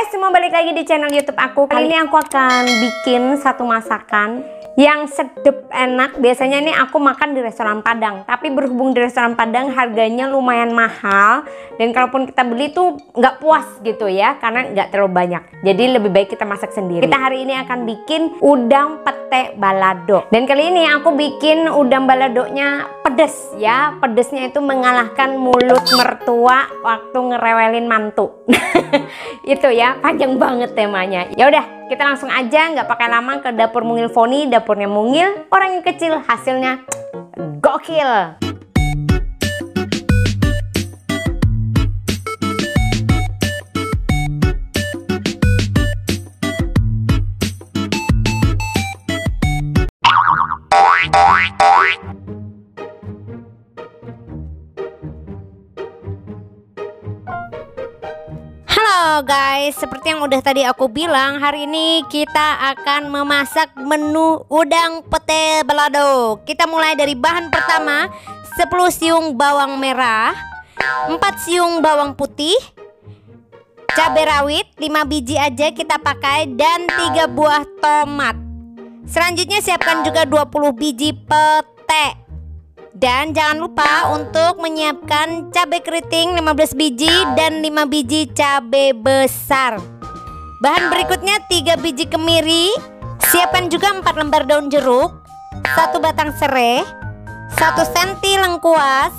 Hai semua, balik lagi di channel YouTube aku. Kali ini aku akan bikin satu masakan yang sedep enak. Biasanya ini aku makan di restoran Padang, tapi berhubung di restoran Padang harganya lumayan mahal, dan kalaupun kita beli tuh nggak puas gitu ya, karena nggak terlalu banyak. Jadi lebih baik kita masak sendiri. Kita hari ini akan bikin udang pete balado, dan kali ini aku bikin udang baladonya pedes ya. Pedesnya itu mengalahkan mulut mertua waktu ngerewelin mantu. Itu ya, panjang banget temanya. Ya udah, kita langsung aja, nggak pakai lama, ke dapur Mungil Foni. Dapurnya Mungil, orang yang kecil, hasilnya gokil. Halo guys, seperti yang udah tadi aku bilang, hari ini kita akan memasak menu udang pete balado. Kita mulai dari bahan pertama, 10 siung bawang merah, 4 siung bawang putih, cabai rawit 5 biji aja kita pakai, dan 3 buah tomat. Selanjutnya siapkan juga 20 biji pete. Dan jangan lupa untuk menyiapkan cabai keriting 15 biji dan 5 biji cabai besar. Bahan berikutnya 3 biji kemiri. Siapkan juga 4 lembar daun jeruk, 1 batang serai, 1 senti lengkuas,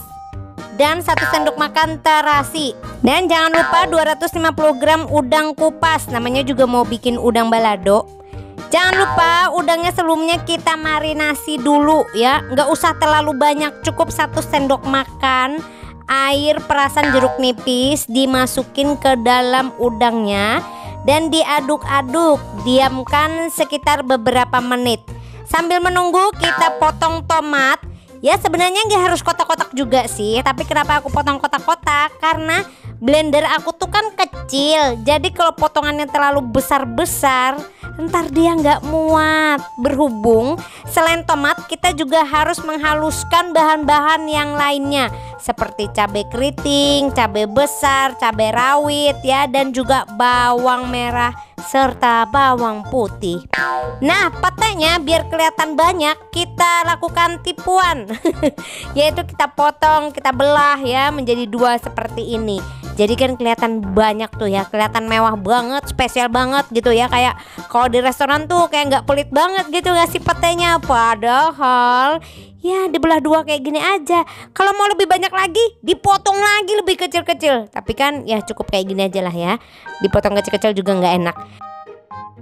dan 1 sendok makan terasi. Dan jangan lupa 250 gram udang kupas, namanya juga mau bikin udang balado. Jangan lupa udangnya sebelumnya kita marinasi dulu ya. Nggak usah terlalu banyak, cukup 1 sendok makan air perasan jeruk nipis dimasukin ke dalam udangnya dan diaduk-aduk. Diamkan sekitar beberapa menit. Sambil menunggu kita potong tomat. Ya sebenarnya nggak harus kotak-kotak juga sih, tapi kenapa aku potong kotak-kotak? Karena blender aku tuh kan kecil, jadi kalau potongannya terlalu besar-besar ntar dia nggak muat. Berhubung selain tomat kita juga harus menghaluskan bahan-bahan yang lainnya seperti cabai keriting, cabai besar, cabai rawit ya, dan juga bawang merah serta bawang putih. Nah, petenya biar kelihatan banyak kita lakukan tipuan yaitu kita potong, kita belah ya menjadi 2 seperti ini. Jadi kan kelihatan banyak tuh ya, kelihatan mewah banget, spesial banget gitu ya. Kayak kalau di restoran tuh kayak nggak pelit banget gitu ngasih petenya. Padahal ya dibelah 2 kayak gini aja. Kalau mau lebih banyak lagi dipotong lagi lebih kecil-kecil. Tapi kan ya cukup kayak gini aja lah ya. Dipotong kecil-kecil juga nggak enak.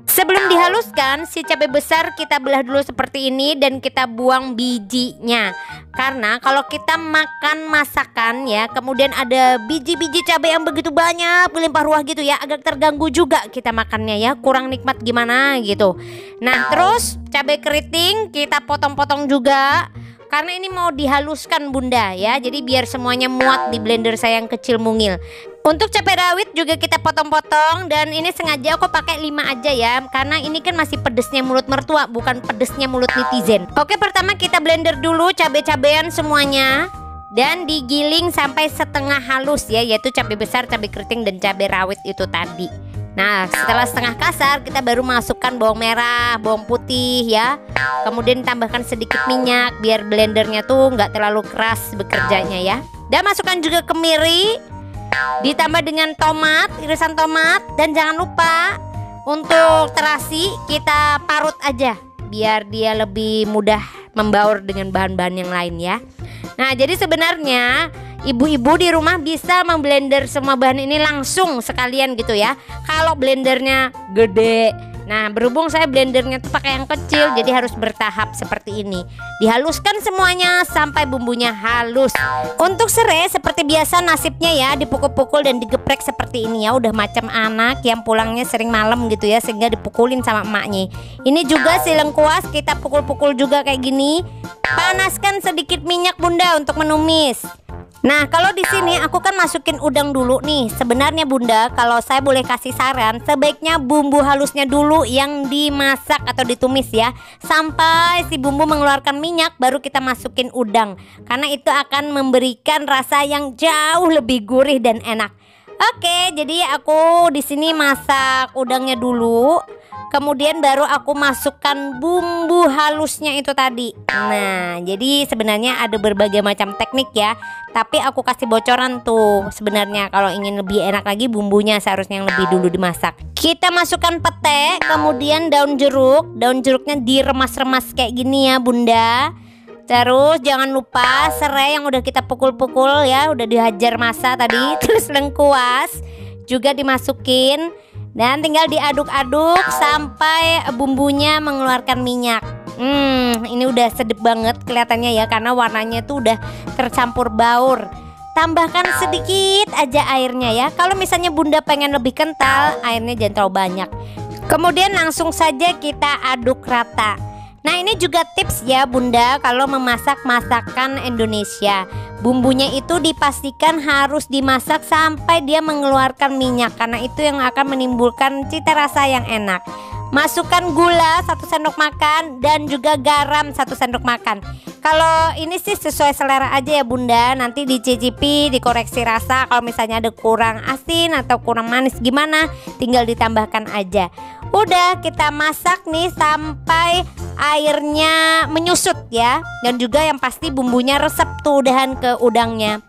Sebelum dihaluskan, si cabai besar kita belah dulu seperti ini dan kita buang bijinya. Karena kalau kita makan masakan ya, kemudian ada biji-biji cabai yang begitu banyak melimpah ruah gitu ya, agak terganggu juga kita makannya ya, kurang nikmat gimana gitu. Nah terus cabai keriting kita potong-potong juga, karena ini mau dihaluskan bunda ya, jadi biar semuanya muat di blender saya yang kecil mungil. Untuk cabai rawit juga kita potong-potong, dan ini sengaja aku pakai 5 aja ya, karena ini kan masih pedesnya mulut mertua, bukan pedesnya mulut netizen. Oke, pertama kita blender dulu cabai-cabean semuanya dan digiling sampai setengah halus ya, yaitu cabai besar, cabai keriting, dan cabai rawit itu tadi. Nah setelah setengah kasar kita baru masukkan bawang merah, bawang putih ya. Kemudian tambahkan sedikit minyak biar blendernya tuh nggak terlalu keras bekerjanya ya. Dan masukkan juga kemiri, ditambah dengan tomat, irisan tomat. Dan jangan lupa untuk terasi kita parut aja biar dia lebih mudah membaur dengan bahan-bahan yang lain ya. Nah jadi sebenarnya ibu-ibu di rumah bisa memblender semua bahan ini langsung sekalian gitu ya, kalau blendernya gede. Nah berhubung saya blendernya tuh pakai yang kecil, jadi harus bertahap seperti ini. Dihaluskan semuanya sampai bumbunya halus. Untuk serai seperti biasa nasibnya ya, dipukul-pukul dan digeprek seperti ini ya. Udah macam anak yang pulangnya sering malam gitu ya, sehingga dipukulin sama emaknya. Ini juga si lengkuas kita pukul-pukul juga kayak gini. Panaskan sedikit minyak bunda untuk menumis. Nah kalau di sini aku kan masukin udang dulu nih. Sebenarnya bunda, kalau saya boleh kasih saran, sebaiknya bumbu halusnya dulu yang dimasak atau ditumis ya, sampai si bumbu mengeluarkan minyak baru kita masukin udang. Karena itu akan memberikan rasa yang jauh lebih gurih dan enak. Oke, jadi aku di sini masak udangnya dulu. Kemudian baru aku masukkan bumbu halusnya itu tadi. Nah, jadi sebenarnya ada berbagai macam teknik ya. Tapi aku kasih bocoran tuh. Sebenarnya kalau ingin lebih enak lagi bumbunya seharusnya yang lebih dulu dimasak. Kita masukkan pete, kemudian daun jeruk. Daun jeruknya diremas-remas kayak gini ya Bunda. Terus jangan lupa serai yang udah kita pukul-pukul ya, udah dihajar masa tadi. Terus lengkuas juga dimasukin. Dan tinggal diaduk-aduk sampai bumbunya mengeluarkan minyak. Ini udah sedap banget kelihatannya ya, karena warnanya tuh udah tercampur baur. Tambahkan sedikit aja airnya ya. Kalau misalnya Bunda pengen lebih kental, airnya jangan terlalu banyak. Kemudian langsung saja kita aduk rata. Nah, ini juga tips ya Bunda kalau memasak masakan Indonesia. Bumbunya itu dipastikan harus dimasak sampai dia mengeluarkan minyak, karena itu yang akan menimbulkan cita rasa yang enak. Masukkan gula 1 sendok makan dan juga garam 1 sendok makan. Kalau ini sih sesuai selera aja ya Bunda. Nanti dicicipi, dikoreksi rasa. Kalau misalnya ada kurang asin atau kurang manis gimana, tinggal ditambahkan aja. Udah kita masak nih sampai airnya menyusut ya. Dan juga yang pasti bumbunya resep tuh udahan ke udangnya.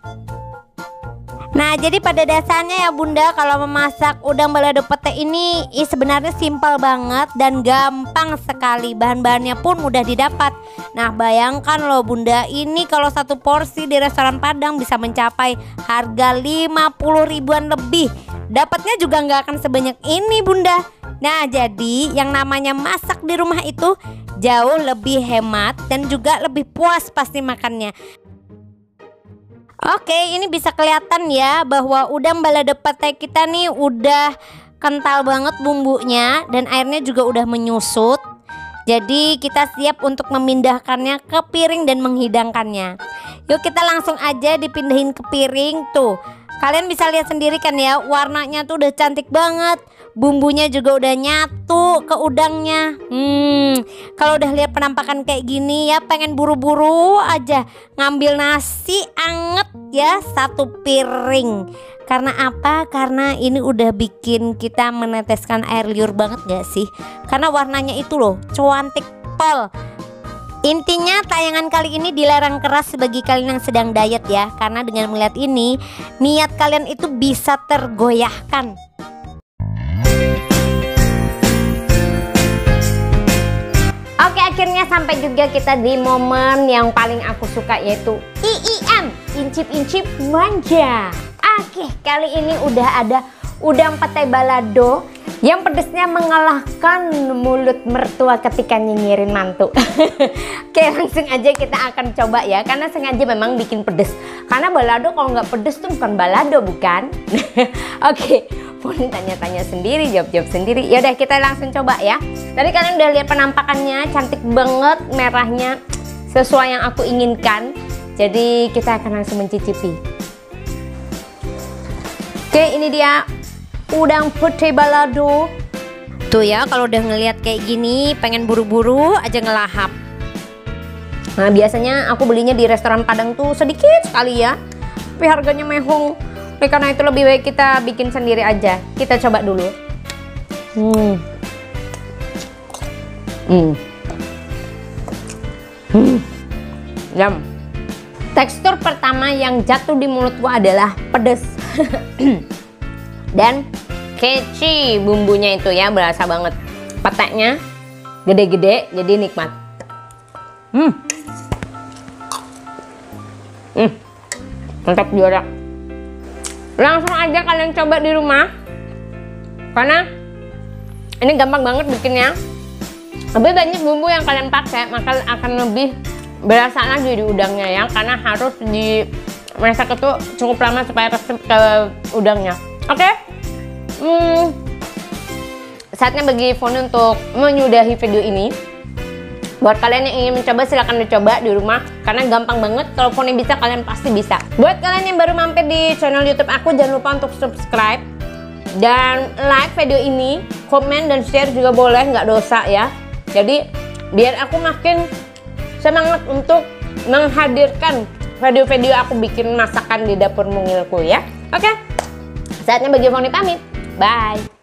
Nah, jadi pada dasarnya ya Bunda, kalau memasak udang balado pete ini sebenarnya simpel banget dan gampang sekali. Bahan-bahannya pun mudah didapat. Nah, bayangkan loh Bunda, ini kalau satu porsi di restoran Padang bisa mencapai harga 50 ribuan lebih. Dapatnya juga nggak akan sebanyak ini Bunda. Nah, jadi yang namanya masak di rumah itu jauh lebih hemat dan juga lebih puas pasti makannya. Oke, ini bisa kelihatan ya bahwa udang balado pete kita nih udah kental banget bumbunya dan airnya juga udah menyusut. Jadi kita siap untuk memindahkannya ke piring dan menghidangkannya. Yuk kita langsung aja dipindahin ke piring tuh. Kalian bisa lihat sendiri kan ya, warnanya tuh udah cantik banget. Bumbunya juga udah nyatu ke udangnya. Kalau udah lihat penampakan kayak gini ya, pengen buru-buru aja ngambil nasi anget ya 1 piring. Karena apa? Karena ini udah bikin kita meneteskan air liur banget gak sih? Karena warnanya itu loh, cantik pol. Intinya tayangan kali ini dilarang keras bagi kalian yang sedang diet ya. Karena dengan melihat ini, niat kalian itu bisa tergoyahkan. Oke, akhirnya sampai juga kita di momen yang paling aku suka, yaitu IIM, incip-incip manja. Oke, kali ini udah ada udang pete balado yang pedesnya mengalahkan mulut mertua ketika nyinyirin mantu. Oke, langsung aja kita akan coba ya, karena sengaja memang bikin pedes. Karena balado kalau nggak pedes tuh bukan balado, bukan? Oke, pun tanya-tanya sendiri, jawab-jawab sendiri. Yaudah, kita langsung coba ya. Tadi kalian udah lihat penampakannya, cantik banget, merahnya sesuai yang aku inginkan. Jadi kita akan langsung mencicipi. Oke, ini dia udang pete balado. Tuh ya, kalau udah ngelihat kayak gini pengen buru-buru aja ngelahap. Nah, biasanya aku belinya di restoran Padang tuh sedikit sekali ya, tapi harganya mehong. Karena itu lebih baik kita bikin sendiri aja. Kita coba dulu. Yum. Tekstur pertama yang jatuh di mulutku adalah pedas. Dan keci bumbunya itu ya, berasa banget. Peteknya gede-gede jadi nikmat. Mantap juara. Langsung aja kalian coba di rumah, karena ini gampang banget bikinnya. Lebih banyak bumbu yang kalian pakai, maka akan lebih berasa lagi di udangnya ya, karena harus dimasak itu cukup lama supaya resep ke udangnya. Oke, saatnya bagi Foni untuk menyudahi video ini. Buat kalian yang ingin mencoba, silahkan dicoba di rumah, karena gampang banget. Kalau Foni bisa, kalian pasti bisa. Buat kalian yang baru mampir di channel YouTube aku, jangan lupa untuk subscribe dan like video ini, komen dan share juga boleh, nggak dosa ya. Jadi biar aku makin semangat untuk menghadirkan video-video aku bikin masakan di dapur mungilku ya. Oke, Saatnya bagi Foni pamit. Bye.